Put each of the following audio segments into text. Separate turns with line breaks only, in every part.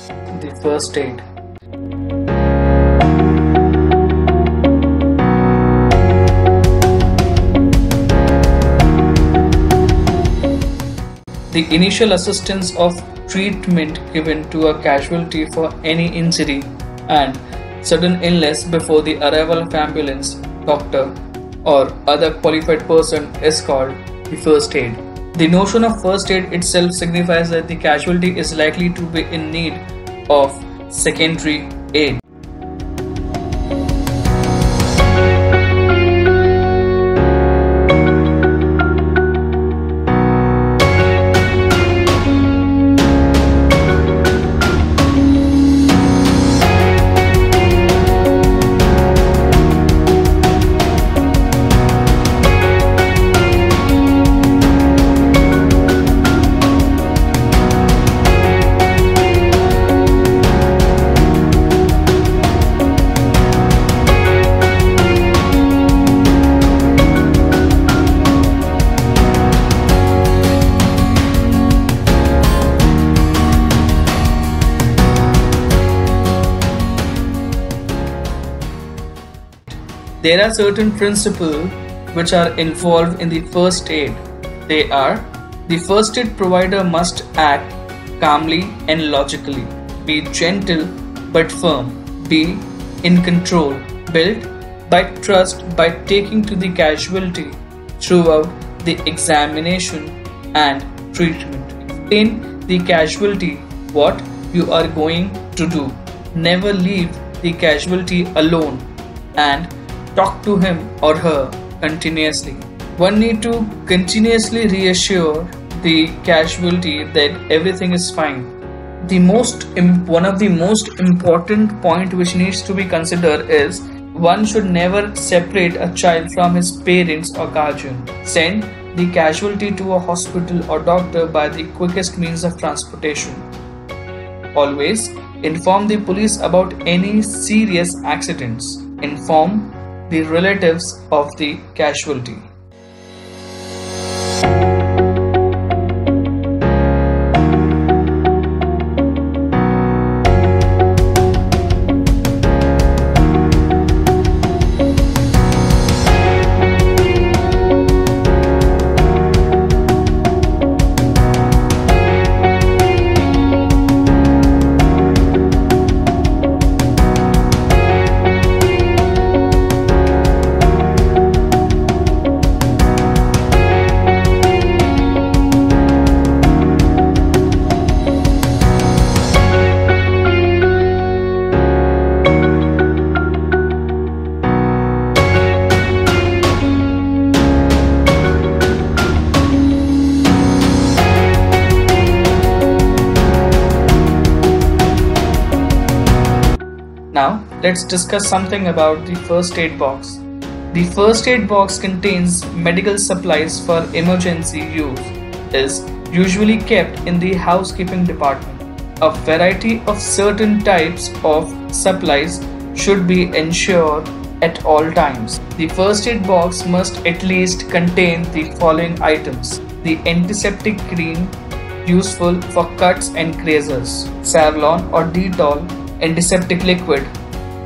The first aid. The initial assistance of treatment given to a casualty for any injury and sudden illness before the arrival of ambulance, doctor, or other qualified person is called the first aid. The notion of first aid itself signifies that the casualty is likely to be in need of secondary aid. There are certain principles which are involved in the first aid. They are: the first aid provider must act calmly and logically, be gentle but firm, be in control, build by trust by taking to the casualty throughout the examination and treatment. Explain the casualty what you are going to do. Never leave the casualty alone and talk to him or her continuously. One need to continuously reassure the casualty that everything is fine. One of the most important point which needs to be considered is one should never separate a child from his parents or guardian. Send the casualty to a hospital or doctor by the quickest means of transportation. Always inform the police about any serious accidents. Inform the relatives of the casualty. Now, let's discuss something about the first aid box. The first aid box contains medical supplies for emergency use. Is usually kept in the housekeeping department. A variety of certain types of supplies should be ensured at all times. The first aid box must at least contain the following items: the antiseptic cream useful for cuts and grazes, Savlon or Dettol antiseptic liquid,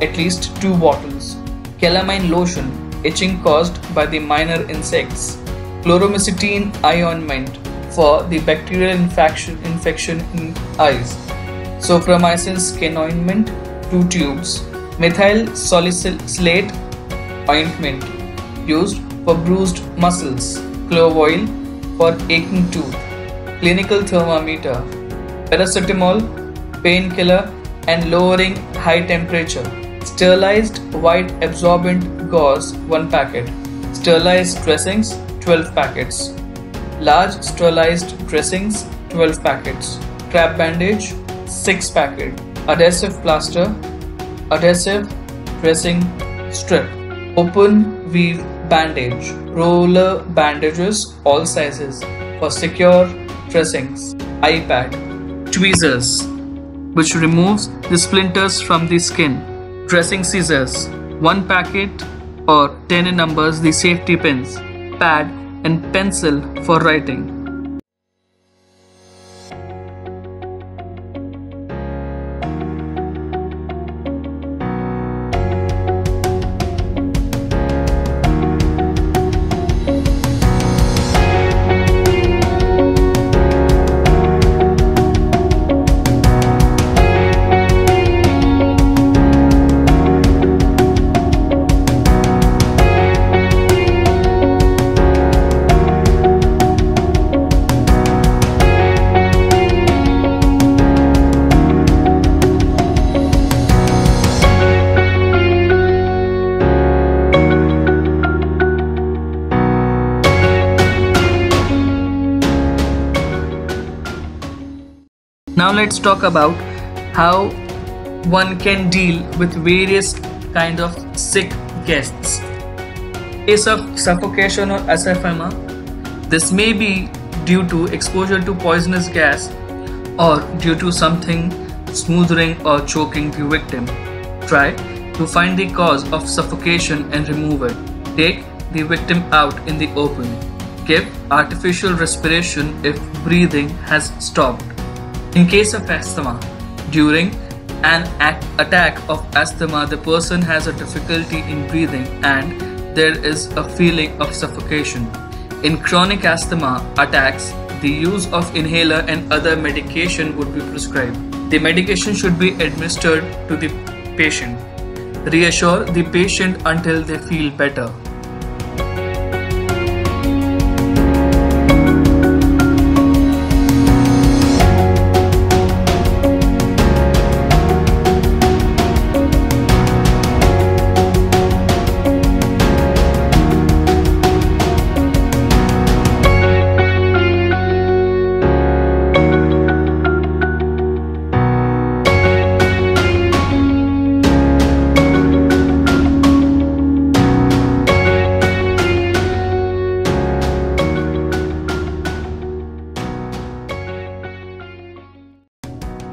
at least 2 bottles, calamine lotion, itching caused by the minor insects, chloromycetin eye ointment for the bacterial infection in eyes, soframycin skin ointment 2 tubes, methyl salicylate ointment used for bruised muscles, clove oil for aching tooth, clinical thermometer, paracetamol, painkiller and lowering high temperature, sterilized white absorbent gauze 1 packet, sterilized dressings 12 packets, large sterilized dressings 12 packets, trap bandage 6 packets, adhesive plaster, adhesive dressing strip, open weave bandage, roller bandages all sizes for secure dressings, eye pad, tweezers which removes the splinters from the skin, dressing scissors 1 packet or 10 in numbers, the safety pins, pad and pencil for writing. Now let's talk about how one can deal with various kind of sick guests. In case of suffocation or asphyxia, this may be due to exposure to poisonous gas or due to something smothering or choking the victim. Try to find the cause of suffocation and remove it. Take the victim out in the open. Give artificial respiration if breathing has stopped. In case of asthma, during an attack of asthma, the person has a difficulty in breathing and there is a feeling of suffocation. In chronic asthma attacks, the use of inhaler and other medication would be prescribed. The medication should be administered to the patient. Reassure the patient until they feel better.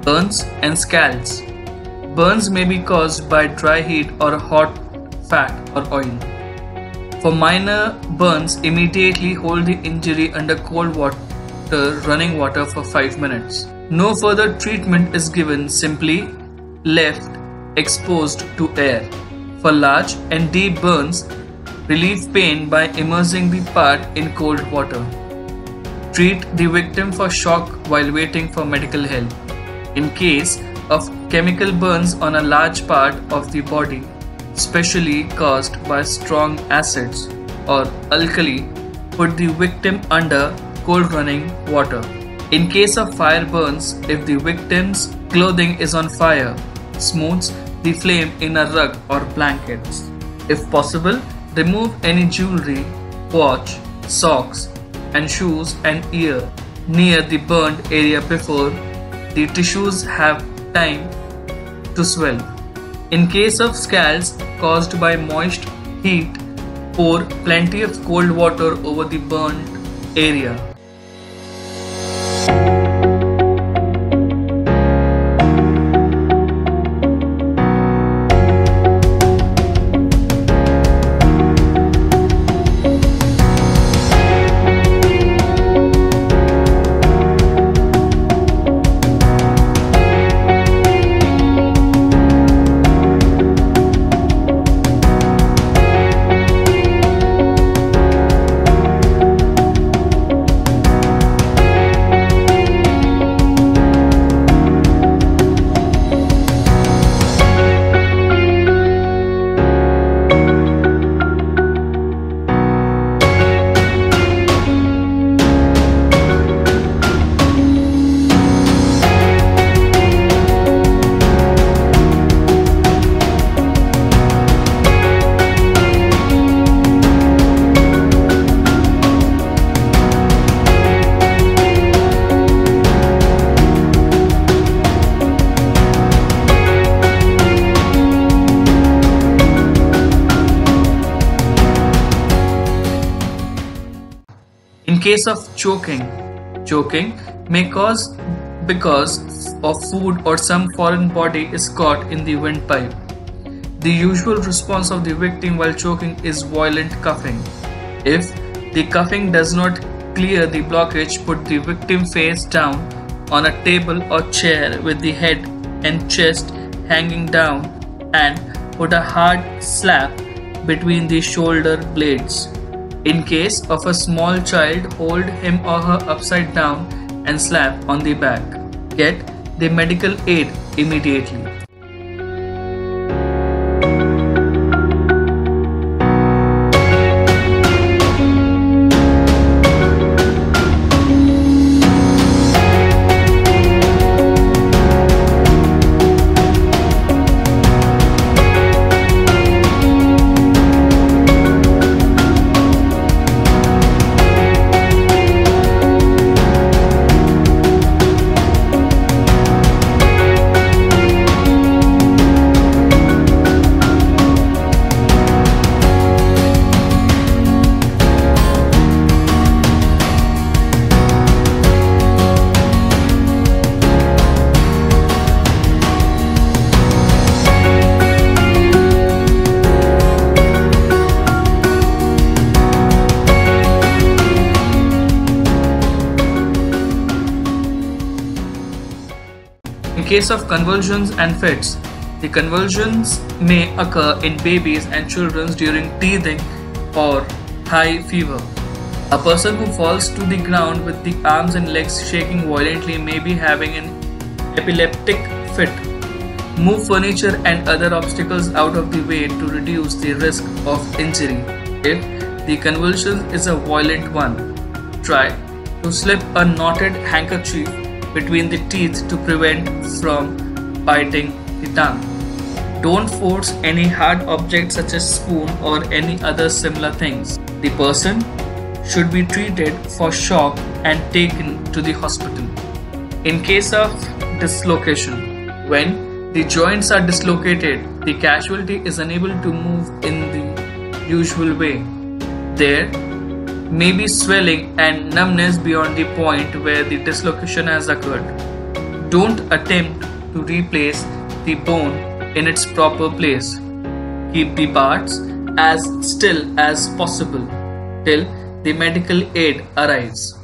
Burns and scalds. Burns may be caused by dry heat or hot fat or oil. For minor burns, immediately hold the injury under cold water, running water for 5 minutes. No further treatment is given, simply left exposed to air. For large and deep burns, relieve pain by immersing the part in cold water. Treat the victim for shock while waiting for medical help. In case of chemical burns on a large part of the body, especially caused by strong acids or alkali, put the victim under cold running water. In case of fire burns, if the victim's clothing is on fire, smooth the flame in a rug or blankets. If possible, remove any jewelry, watch, socks, and shoes and ear near the burned area before the tissues have time to swell. In case of scalds caused by moist heat, pour plenty of cold water over the burned area. In case of choking may cause because of food or some foreign body is caught in the windpipe. The usual response of the victim while choking is violent coughing. If the coughing does not clear the blockage, put the victim face down on a table or chair with the head and chest hanging down and put a hard slap between the shoulder blades. In case of a small child, hold him or her upside down and slap on the back. Get the medical aid immediately. In case of convulsions and fits, the convulsions may occur in babies and children during teething or high fever. A person who falls to the ground with the arms and legs shaking violently may be having an epileptic fit. Move furniture and other obstacles out of the way to reduce the risk of injury. If the convulsion is a violent one, try to slip a knotted handkerchief between the teeth to prevent from biting the tongue. Don't force any hard objects such as spoon or any other similar things. The person should be treated for shock and taken to the hospital. In case of dislocation, when the joints are dislocated, the casualty is unable to move in the usual way. There may be swelling and numbness beyond the point where the dislocation has occurred. Don't attempt to replace the bone in its proper place. Keep the parts as still as possible till the medical aid arrives.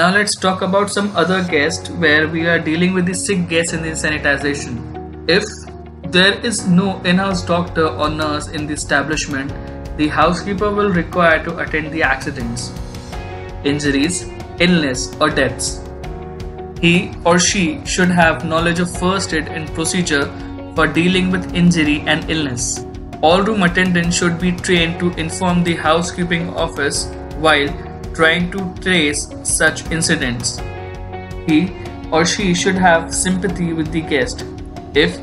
Now let's talk about some other guests where we are dealing with the sick guests in the sanitization. If there is no in-house doctor or nurse in the establishment, the housekeeper will require to attend the accidents, injuries, illness or deaths. He or she should have knowledge of first aid and procedure for dealing with injury and illness. All room attendants should be trained to inform the housekeeping office while trying to trace such incidents. He or she should have sympathy with the guest. If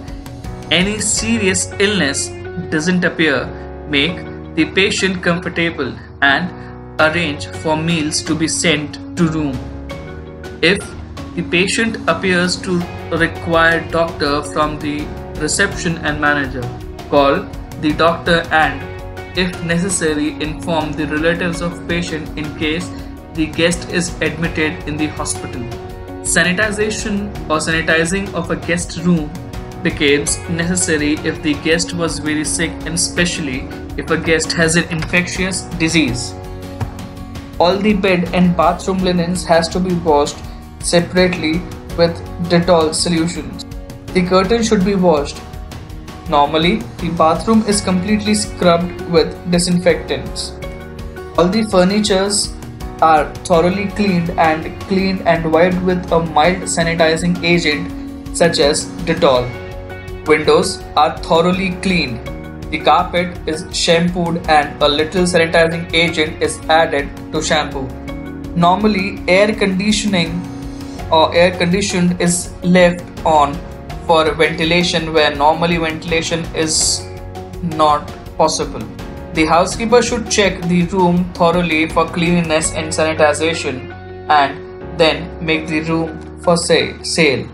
any serious illness doesn't appear, make the patient comfortable and arrange for meals to be sent to room. If the patient appears to require doctor from the reception and manager, call the doctor and if necessary, inform the relatives of patient in case the guest is admitted in the hospital. Sanitization or sanitizing of a guest room becomes necessary if the guest was very sick and especially if a guest has an infectious disease. All the bed and bathroom linens has to be washed separately with Dettol solutions. The curtain should be washed. Normally, the bathroom is completely scrubbed with disinfectants. All the furnitures are thoroughly cleaned and wiped with a mild sanitizing agent such as Dettol. Windows are thoroughly cleaned. The carpet is shampooed and a little sanitizing agent is added to shampoo. Normally, air conditioned is left on for ventilation where normally ventilation is not possible. The housekeeper should check the room thoroughly for cleanliness and sanitization and then make the room for sale.